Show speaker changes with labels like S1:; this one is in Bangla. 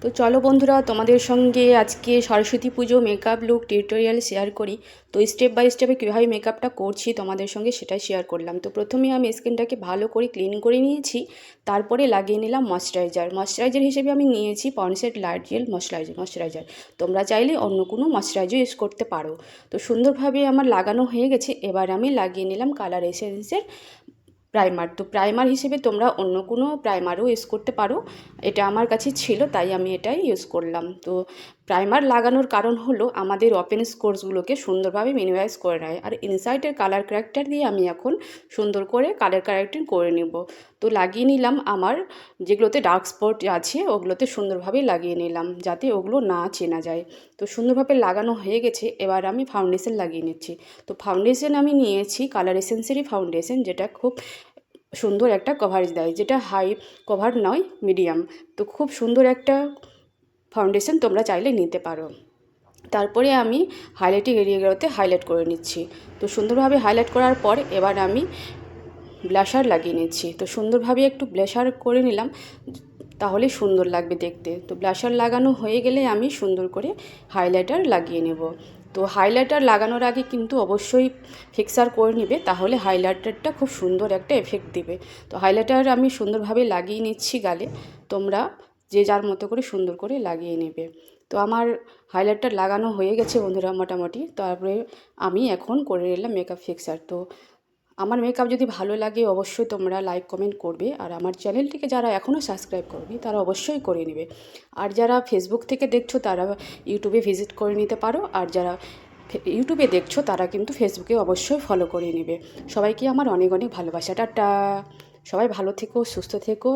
S1: তো চলো বন্ধুরা, তোমাদের সঙ্গে আজকে সরস্বতী পুজো মেকআপ লুক টিউটোরিয়াল শেয়ার করি। তো স্টেপ বাই স্টেপে কীভাবে মেকআপটা করছি তোমাদের সঙ্গে সেটাই শেয়ার করলাম। তো প্রথমে আমি স্কিনটাকে ভালো করে ক্লিন করে নিয়েছি, তারপরে লাগিয়ে নিলাম ময়শ্চারাইজার হিসেবে আমি নিয়েছি পন্ডসের লাইট জেল ময়শ্চারাইজার। তোমরা চাইলে অন্য কোনো ময়শ্চারাইজার ইউজ করতে পারো। তো সুন্দরভাবে আমার লাগানো হয়ে গেছে। এবার আমি লাগিয়ে নিলাম কালার এসেন্সের প্রাইমার। তো প্রাইমার হিসেবে তোমরা অন্য কোনো প্রাইমারও ইউজ করতে পারো, এটা আমার কাছে ছিল তাই আমি এটাই ইউজ করলাম। তো প্রাইমার লাগানোর কারণ হলো আমাদের ওপেন স্কোরসগুলোকে সুন্দরভাবে মিনিমাইজ করে নেয়, আর ইনসাইডের কালার কারেক্টার দিয়ে আমি এখন সুন্দর করে কালার কারেক্টিং করে নেব। তো লাগিয়ে নিলাম, আমার যেগুলোতে ডার্ক স্পট আছে ওগুলোতে সুন্দরভাবে লাগিয়ে নিলাম যাতে ওগুলো না চেনা যায়। তো সুন্দরভাবে লাগানো হয়ে গেছে। এবার আমি ফাউন্ডেশন লাগিয়ে নিচ্ছি। তো ফাউন্ডেশন আমি নিয়েছি কালার এসেন্সেরই ফাউন্ডেশন, যেটা খুব সুন্দর একটা কভারেজ দেয়, যেটা হাই কভার নয়, মিডিয়াম। তো খুব সুন্দর একটা ফাউন্ডেশন তোমরা চাইলে নিতে পারো। তারপরে আমি হাইলাইটিং এরিয়াগুলোতে হাইলাইট করে নিচ্ছি। তো সুন্দরভাবে হাইলাইট করার পর এবার আমি ব্লাশার লাগিয়ে নিচ্ছি। তো সুন্দরভাবে একটু ব্লাশার করে নিলাম, তাহলে সুন্দর লাগবে দেখতে। তো ব্লাশার লাগানো হয়ে গেলে আমি সুন্দর করে হাইলাইটার লাগিয়ে নেব। তো হাইলাইটার লাগানোর আগে কিন্তু অবশ্যই ফিক্সার করে নেবে, তাহলে হাইলাইটারটা খুব সুন্দর একটা এফেক্ট দেবে। তো হাইলাইটার আমি সুন্দরভাবে লাগিয়ে নিচ্ছি গালে, তোমরা যে যার মতো করে সুন্দর করে লাগিয়ে নেবে। তো আমার হাইলাইটার লাগানো হয়ে গেছে বন্ধুরা মোটামুটি। তারপরে আমি এখন করে নিলাম মেকআপ ফিক্সার। তো আমার মেকআপ যদি ভালো লাগে অবশ্যই তোমরা লাইক কমেন্ট করবে, আর আমার চ্যানেলটিকে যারা এখনও সাবস্ক্রাইব করবে তারা অবশ্যই করে নেবে। আর যারা ফেসবুক থেকে দেখছো তারা ইউটিউবে ভিজিট করে নিতে পারো, আর যারা ইউটিউবে দেখছো তারা কিন্তু ফেসবুকে অবশ্যই ফলো করে নেবে। সবাইকে আমার অনেক অনেক ভালোবাসা। টাটা। সবাই ভালো থেকো, সুস্থ থেকো।